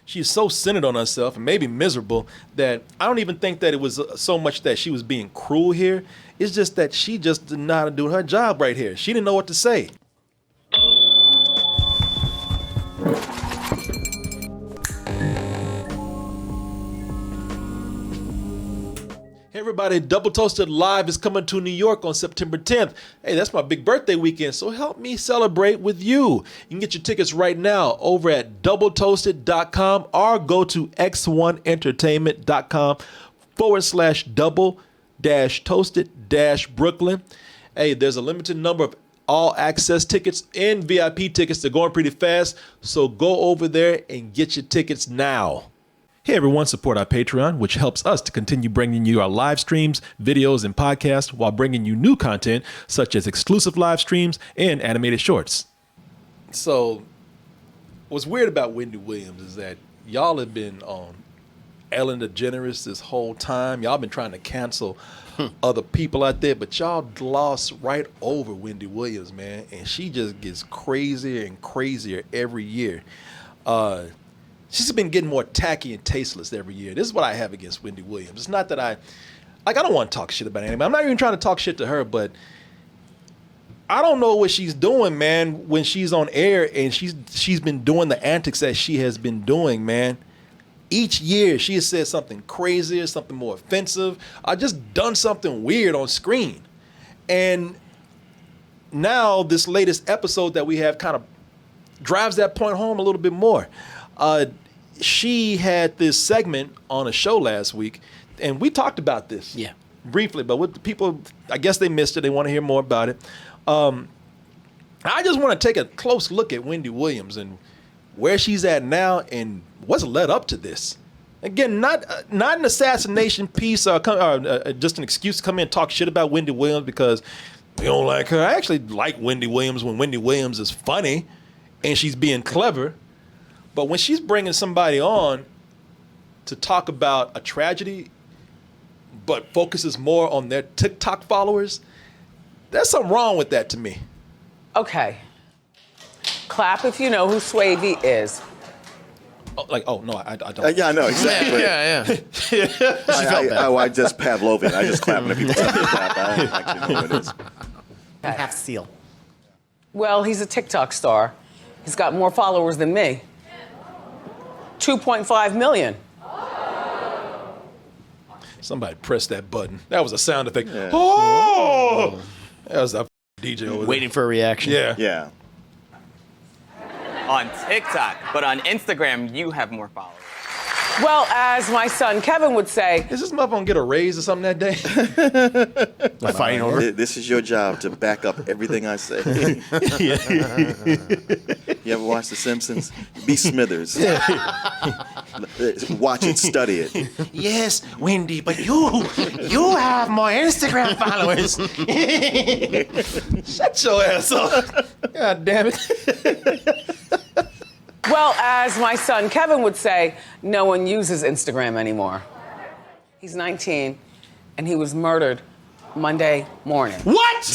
she's so centered on herself and maybe miserable that I don't even think that it was so much that she was being cruel here. It's just that she just did not do her job right here. She didn't know what to say. Hey everybody, Double Toasted Live is coming to New York on September 10th. Hey, that's my big birthday weekend, so help me celebrate with you. You can get your tickets right now over at doubletoasted.com or go to x1entertainment.com/double-toasted-Brooklyn. Hey, there's a limited number of all access tickets and VIP tickets. They're going pretty fast, so go over there and get your tickets now. Hey everyone, support our Patreon, which helps us to continue bringing you our live streams, videos, and podcasts while bringing you new content such as exclusive live streams and animated shorts. So, what's weird about Wendy Williams is that y'all have been on Ellen DeGeneres this whole time. Y'all been trying to cancel other people out there, but y'all gloss right over Wendy Williams, man. And she just gets crazier and crazier every year. She's been getting more tacky and tasteless every year. This is what I have against Wendy Williams. It's not that I don't want to talk shit about anybody. I'm not even trying to talk shit to her, but I don't know what she's doing, man, when she's on air and she's been doing the antics that she has been doing, man. Each year she has said something crazier, something more offensive. I just done something weird on screen. And now this latest episode that we have kind of drives that point home a little bit more. She had this segment on a show last week, and we talked about this briefly, but with the people, I guess they missed it. They want to hear more about it. I just want to take a close look at Wendy Williams and where she's at now and what's led up to this. Again, not an assassination piece or just an excuse to come in and talk shit about Wendy Williams because we don't like her. I actually like Wendy Williams when Wendy Williams is funny and she's being clever. But when she's bringing somebody on to talk about a tragedy, but focuses more on their TikTok followers, there's something wrong with that to me. Okay. Clap if you know who Swavy is. No, I don't. Yeah, I know, exactly. Yeah. I just Pavlovian. I just clap when people tell me to clap. I actually know what it is. You have to steal. Well, he's a TikTok star. He's got more followers than me. 2.5 million. Somebody press that button. That was a sound effect. Yeah. Oh! That was a DJ over there. Waiting for a reaction. Yeah. On TikTok, but on Instagram, you have more followers. Well, as my son Kevin would say, Is this motherfucker gonna get a raise or something that day? Fighting over. This is your job to back up everything I say. You ever watch The Simpsons? Be Smithers. Watch it, study it. Yes, Wendy, but you have more Instagram followers. Shut your ass up. God damn it. well, as my son Kevin would say, no one uses Instagram anymore. He's 19, and he was murdered Monday morning. What?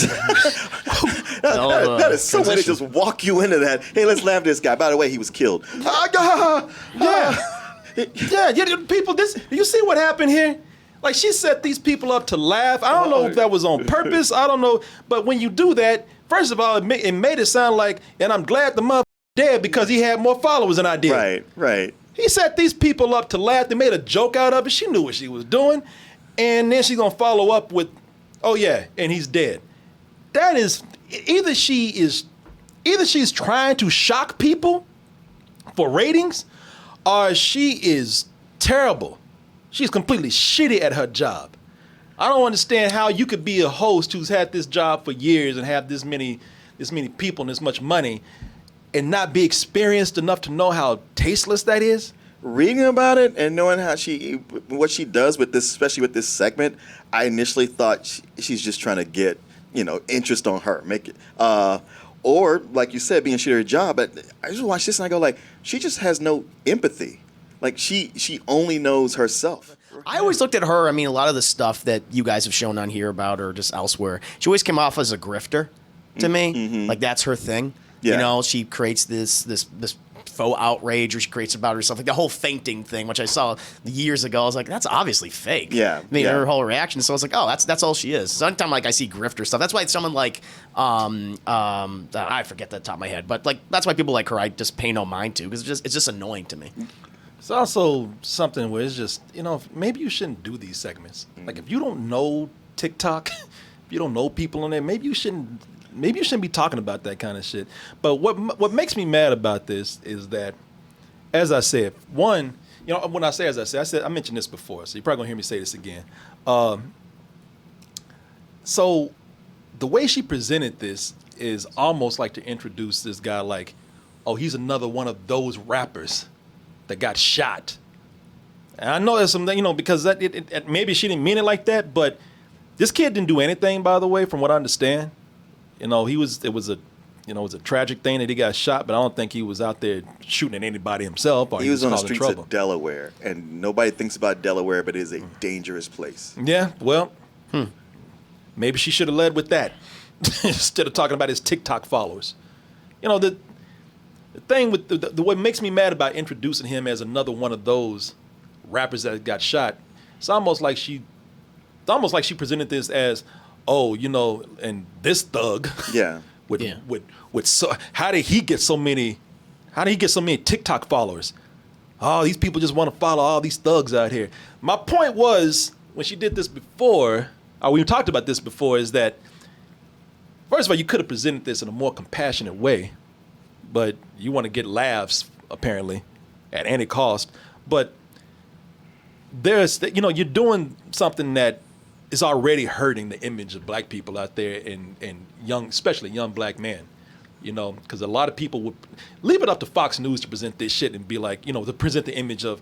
That is so way to just walk you into that. Hey, let's laugh at this guy. By the way, he was killed. People, do you see what happened here? Like, she set these people up to laugh. I don't know if that was on purpose. I don't know. But when you do that, first of all, it made it sound like, and I'm glad the motherfucker dead because he had more followers than I did. Right. He set these people up to laugh. They made a joke out of it. She knew what she was doing. And then she's going to follow up with, oh, yeah, and he's dead. That is, either she's trying to shock people for ratings, or she is terrible. She's completely shitty at her job. I don't understand how you could be a host who's had this job for years and have this many people and this much money and not be experienced enough to know how tasteless that is. Reading about it and knowing what she does with this, especially with this segment, I initially thought she's just trying to get, interest on her, make it, or like you said, being shit at her job. But I just watch this and I go like, she just has no empathy. Like she only knows herself. I always looked at her. I mean, a lot of the stuff that you guys have shown on here about her, just elsewhere, she always came off as a grifter to me. Mm-hmm. Like that's her thing. Yeah. She creates this faux outrage or she creates about herself, like the whole fainting thing, which I saw years ago. I was like, that's obviously fake. Yeah, I mean, yeah. her whole reaction. So I was like, oh, that's all she is. So anytime like I see grifter stuff, that's why someone like I forget the top of my head, but like that's why people like her I just pay no mind to, because it's just annoying to me. It's also something where it's just, maybe you shouldn't do these segments. Like, if you don't know TikTok, if you don't know people on there, maybe you shouldn't be talking about that kind of shit. But what makes me mad about this is that, as I said, one, when I say as I said, I mentioned this before, so you're probably gonna hear me say this again. So the way she presented this is almost like to introduce this guy like, oh, he's another one of those rappers that got shot. And I know there's some, because that maybe she didn't mean it like that, but this kid didn't do anything, by the way, from what I understand. It was a tragic thing that he got shot, but I don't think he was out there shooting at anybody himself. Or He was on the causing streets trouble. of Delaware, and nobody thinks about Delaware, but it is a dangerous place. Yeah, well, maybe she should have led with that instead of talking about his TikTok followers. The thing with the what makes me mad about introducing him as another one of those rappers that got shot, it's almost like she presented this as, oh, and this thug, Yeah. How did he get so many TikTok followers? Oh, these people just want to follow all these thugs out here. My point was, when she did this before, or we talked about this before, is that, first of all, you could have presented this in a more compassionate way, but you want to get laughs, apparently, at any cost. But there's, you're doing something that is already hurting the image of black people out there and young, especially young black men. Because a lot of people would leave it up to Fox News to present this shit and be like, to present the image of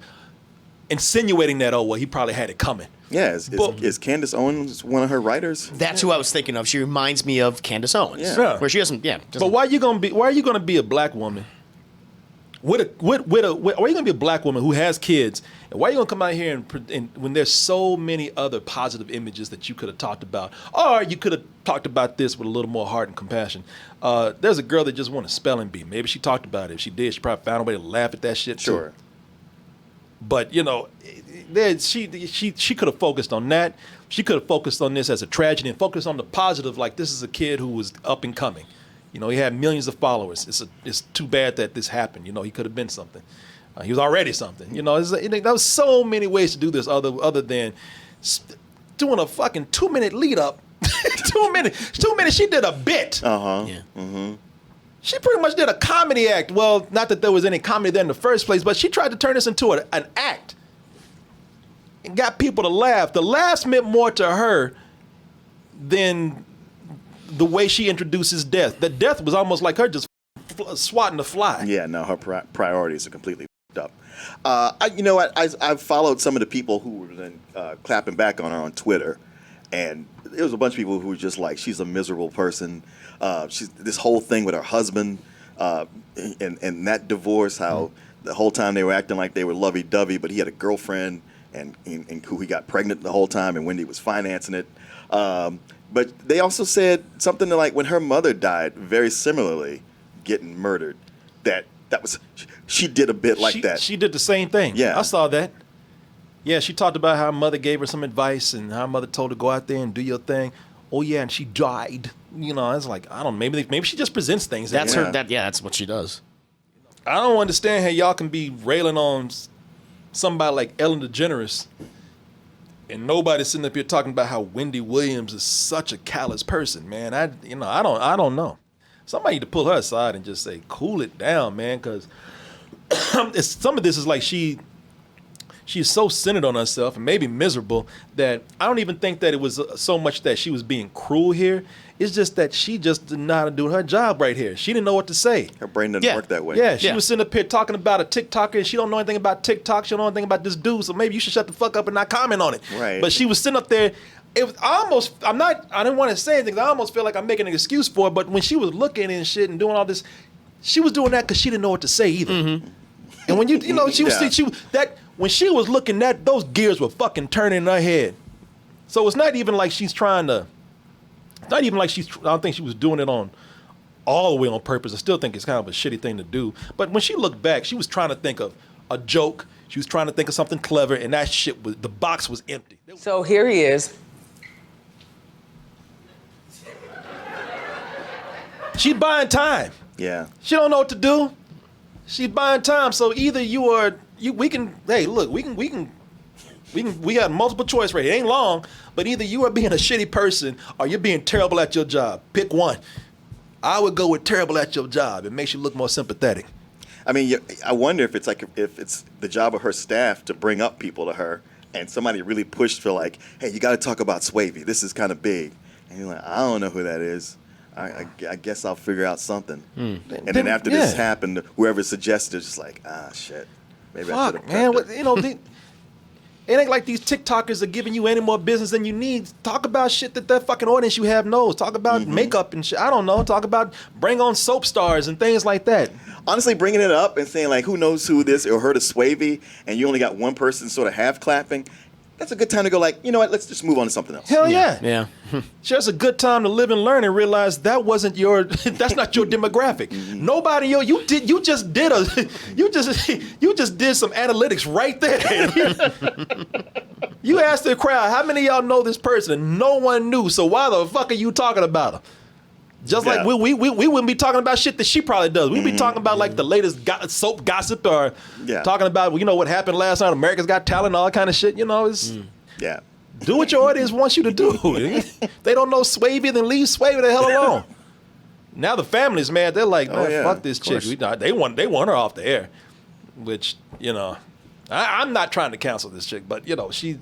insinuating that, oh, well, he probably had it coming. Yeah, is Candace Owens one of her writers? That's who I was thinking of. She reminds me of Candace Owens. Yeah. Where she doesn't, But why are you gonna be a black woman? Why are you gonna be a black woman who has kids? And why are you gonna come out here and when there's so many other positive images that you could have talked about, or you could have talked about this with a little more heart and compassion? There's a girl that just won a spelling bee. Maybe she talked about it. If she did, she probably found a way to laugh at that shit. Sure. Too. But she could have focused on that. She could have focused on this as a tragedy and focused on the positive. Like, this is a kid who was up and coming. He had millions of followers. It's too bad that this happened. He could have been something. He was already something. There was so many ways to do this other than doing a fucking 2-minute lead up. 2 minutes. 2 minutes. She did a bit. Yeah. Mm-hmm. She pretty much did a comedy act. Well, not that there was any comedy there in the first place, but she tried to turn this into an act and got people to laugh. The laughs meant more to her than the way she introduces death. The death was almost like her just swatting the fly. Yeah, no, her priorities are completely up. I've followed some of the people who were then clapping back on her on Twitter, and there was a bunch of people who were just like, she's a miserable person. She's this whole thing with her husband and that divorce, how the whole time they were acting like they were lovey-dovey, but he had a girlfriend and who he got pregnant the whole time, and Wendy was financing it. But they also said something like when her mother died, very similarly, getting murdered, that was she did a bit like that. She did the same thing. Yeah. I saw that. Yeah, she talked about how her mother gave her some advice and how her mother told her to go out there and do your thing. Oh yeah, and she died. I was like, I don't know, maybe she just presents things. That's her. her. That's what she does. I don't understand how y'all can be railing on somebody like Ellen DeGeneres and nobody's sitting up here talking about how Wendy Williams is such a callous person, man. I don't know. Somebody need to pull her aside and just say, cool it down, man, because some of this is like she's so centered on herself and maybe miserable that I don't even think that it was so much that she was being cruel here. It's just that she just did not do her job right here. She didn't know what to say. Her brain didn't work that way. Yeah, she was sitting up here talking about a TikToker and she don't know anything about TikTok. She don't know anything about this dude, so maybe you should shut the fuck up and not comment on it. Right. But she was sitting up there. It was almost, I didn't want to say anything. I almost feel like I'm making an excuse for it, but when she was looking and shit and doing all this, she was doing that because she didn't know what to say either. Mm-hmm. And when when she was looking at, those gears were fucking turning in her head. So it's not even like she's trying to, I don't think she was doing it on all the way on purpose. I still think it's kind of a shitty thing to do. But when she looked back, she was trying to think of a joke. She was trying to think of something clever, and that shit was, the box was empty. So here he is. She's buying time. Yeah. She don't know what to do. She's buying time. So either you are we can we got multiple choice right here. It ain't long, but either you are being a shitty person or you're being terrible at your job. Pick one. I would go with terrible at your job. It makes you look more sympathetic. I mean, I wonder if it's like if it's the job of her staff to bring up people to her, and somebody really pushed for like, hey, you got to talk about Swavy. This is kind of big, and you're like, I don't know who that is. I guess I'll figure out something. And then after this happened, whoever suggested it's just like, shit. Maybe I should have. Fuck, man. It ain't like these TikTokers are giving you any more business than you need. Talk about shit that fucking audience you have knows. Talk about makeup and shit. I don't know. Talk about bring on soap stars and things like that. Honestly, bringing it up and saying like, who knows who this or heard of Swavy, and you only got one person sort of half clapping. That's a good time to go like, you know what? Let's just move on to something else. Hell yeah. Yeah. Just a good time to live and learn and realize that wasn't your that's not your demographic. Nobody you just did some analytics right there. You asked the crowd, how many of y'all know this person? No one knew. So why the fuck are you talking about her? Just like we wouldn't be talking about shit that she probably does. We'd be talking about like the latest soap gossip or talking about what happened last night, America's Got Talent, all that kind of shit. It's do what your audience wants you to do. They don't know Swavy, then leave Swavy the hell alone. Now the family's mad. They're like, man, fuck this chick. They want her off the air. Which I'm not trying to cancel this chick, but she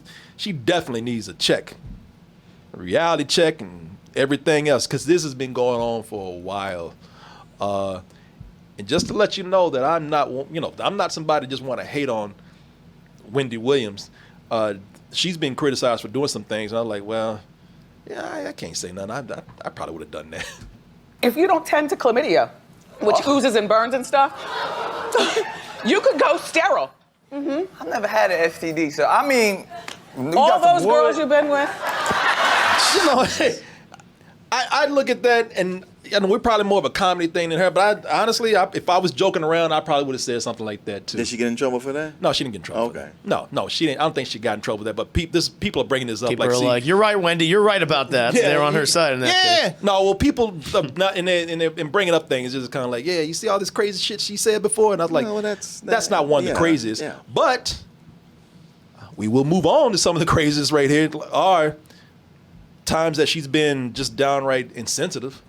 definitely needs a check, a reality check, and everything else, because this has been going on for a while. And just to let you know that I'm not somebody just want to hate on Wendy Williams. She's been criticized for doing some things, and I'm like, well, yeah, I can't say nothing. I probably would have done that. If you don't tend to chlamydia, which oozes and burns and stuff, you could go sterile. I've never had an STD, so I mean, all those girls you've been with. I look at that, and we're probably more of a comedy thing than her, but honestly, if I was joking around, I probably would have said something like that too. Did she get in trouble for that? No, she didn't get in trouble. Okay. For that. No, she didn't. I don't think she got in trouble with that. But people are bringing this up. People are like, "You're right, Wendy. You're right about that." Yeah, they're on her side in that case. No, well, people not in bringing up things is just kind of like, you see all this crazy shit she said before, and I was like, that's not one of the craziest. Yeah. But we will move on to some of the craziest right here. Are times that she's been just downright insensitive.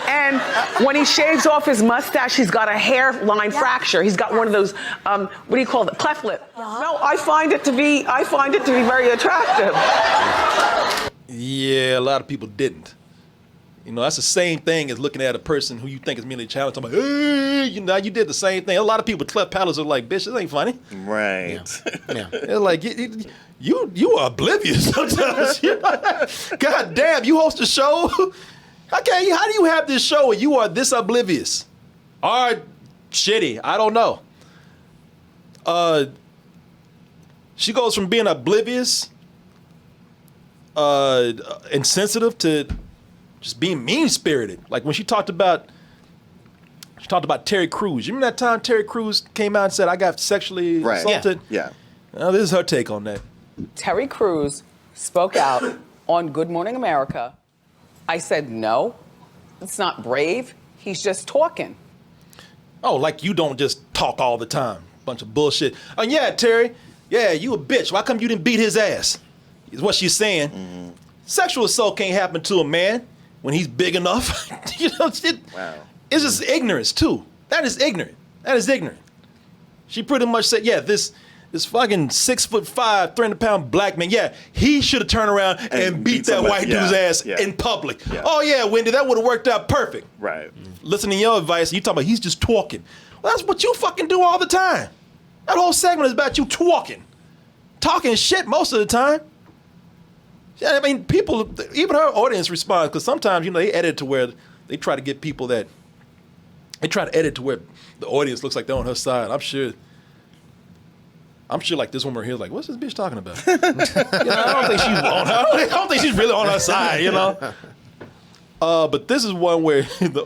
And when he shaves off his mustache, he's got a hairline fracture. He's got one of those, what do you call it, cleft lip. No, I find it to be very attractive. Yeah, a lot of people didn't. That's the same thing as looking at a person who you think is mentally challenged. I'm like, hey, you did the same thing. A lot of people with cleft palates are like, bitch, this ain't funny. Right. Yeah. They're like, you are oblivious sometimes. God damn, you host a show? Okay, how do you have this show and you are this oblivious? Or shitty, I don't know. She goes from being oblivious, insensitive to just being mean-spirited. Like when she talked about Terry Crews. You remember that time Terry Crews came out and said, I got sexually assaulted? Yeah. Well, this is her take on that. Terry Crews spoke out on Good Morning America. I said, no, it's not brave. He's just talking. Oh, like you don't just talk all the time. Bunch of bullshit. Oh, yeah, Terry. Yeah, you a bitch. Why come you didn't beat his ass? Is what she's saying. Sexual assault can't happen to a man when he's big enough. Wow. It's just ignorance, too. That is ignorant. She pretty much said, yeah, this fucking 6'5", 300-pound black man, he should have turned around and beat that white dude's ass in public. Yeah. Oh, yeah, Wendy, that would have worked out perfect. Right. Listen to your advice, you talking about he's just talking. Well, that's what you fucking do all the time. That whole segment is about you talking. Talking shit most of the time. Yeah, I mean, people, even her audience responds, because sometimes, they edit to where they try to get people that, they try to edit to where the audience looks like they're on her side. I'm sure like this woman here is like, what's this bitch talking about? I don't think she's really on her side, But this is one where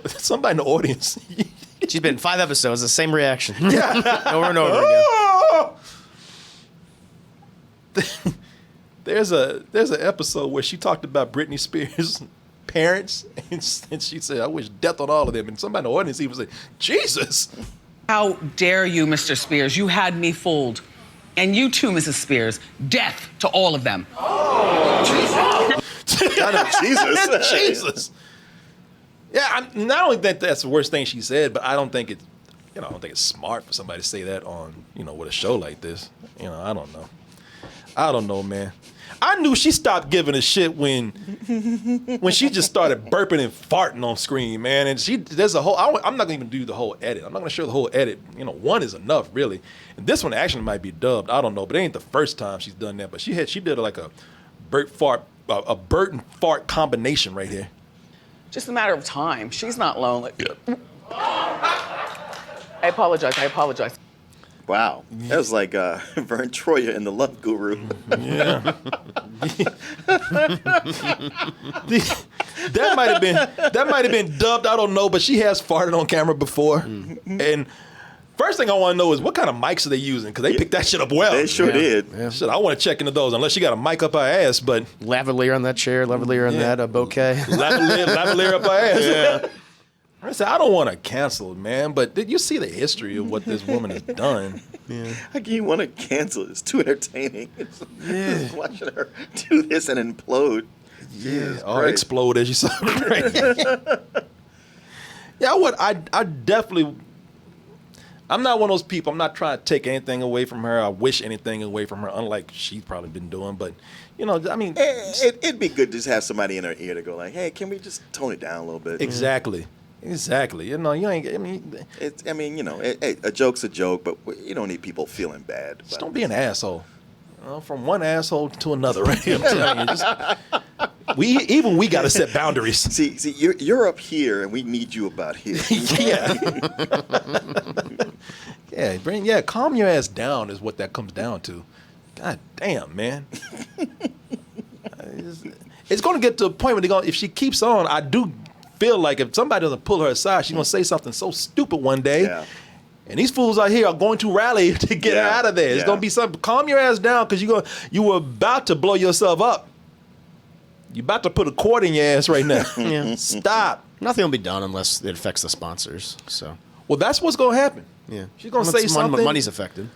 somebody in the audience. She's been in 5 episodes, the same reaction. Over and over again. There's an episode where she talked about Britney Spears' parents, and she said, "I wish death on all of them." And somebody in the audience even said, "Jesus." How dare you, Mr. Spears? You had me fooled. And you too, Mrs. Spears. Death to all of them. Jesus. Jesus. Yeah, I don't only think that's the worst thing she said, but I don't think it's, I don't think it's smart for somebody to say that on, with a show like this. I don't know. I don't know, man. I knew she stopped giving a shit when she just started burping and farting on screen, man. And there's a whole. I'm not gonna even do the whole edit. I'm not gonna show the whole edit. One is enough, really. And this one actually might be dubbed. I don't know, but it ain't the first time she's done that. But she did like a burp and fart combination right here. Just a matter of time. She's not lonely. I apologize. Wow, that was like Vern Troyer in The Love Guru. Yeah. that might have been dubbed. I don't know, but she has farted on camera before. And first thing I want to know is what kind of mics are they using? Because they picked that shit up well. They sure did. Yeah. Shit, I want to check into those unless she got a mic up her ass. But lavalier on that chair, lavalier on that bouquet. lavalier up her ass. Yeah. I said, I don't want to cancel, man, but did you see the history of what this woman has done? Yeah. How can you want to cancel? It's too entertaining. Watching her do this and implode. Yeah, or explode as you saw. Yeah, I definitely. I'm not one of those people. I'm not trying to take anything away from her. I wish anything away from her, unlike she's probably been doing. But, I mean. It'd be good to just have somebody in her ear to go like, hey, can we just tone it down a little bit? Exactly. Exactly. You ain't. A joke's a joke, but you don't need people feeling bad. Just don't be an asshole. From one asshole to another, right? I'm telling you, we got to set boundaries. See, you're up here, and we need you about here. Yeah. Calm your ass down is what that comes down to. God damn, man. It's going to get to a point where if she keeps on, I do feel like if somebody doesn't pull her aside, she's going to say something so stupid one day. Yeah. And these fools out here are going to rally to get her out of there. It's going to be something. Calm your ass down because you were about to blow yourself up. You're about to put a cord in your ass right now. Stop. Nothing will be done unless it affects the sponsors. So. Well, that's what's going to happen. Yeah. She's going to say something. Money's affected.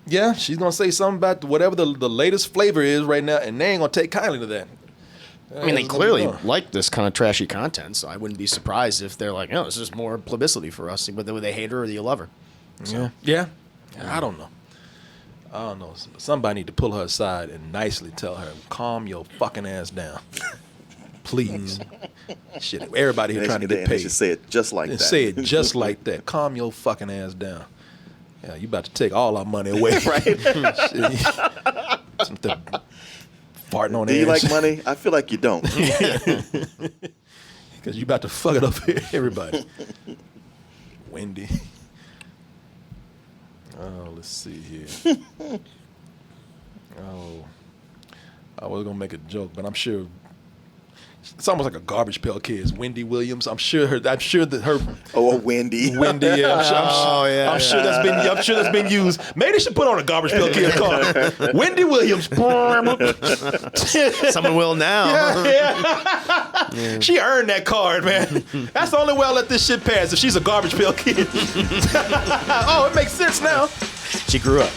Yeah, she's going to say something about whatever the latest flavor is right now, and they ain't going to take kindly to that. I mean, they clearly like this kind of trashy content, so I wouldn't be surprised if they're like, this is more publicity for us, whether they hate her or you love her. So. Yeah. I don't know. Somebody need to pull her aside and nicely tell her, calm your fucking ass down. Please. Shit, everybody here trying to get paid. They should say it just like that. Say it just like that. Calm your fucking ass down. Yeah, you about to take all our money away. Right? Something farting on Do you like money? I feel like you don't. Because you about to fuck it up for everybody. Wendy. Oh, let's see here. I was going to make a joke, but I'm sure it's almost like a Garbage Pail Kids. Wendy Williams. I'm sure that her. Oh, Wendy. Wendy. Yeah. I'm sure that's been used. Maybe they should put on a Garbage Pail Kids card. Wendy Williams. Someone will now. Yeah. She earned that card, man. That's the only way I'll let this shit pass if she's a Garbage Pail Kid. Oh, it makes sense now. She grew up.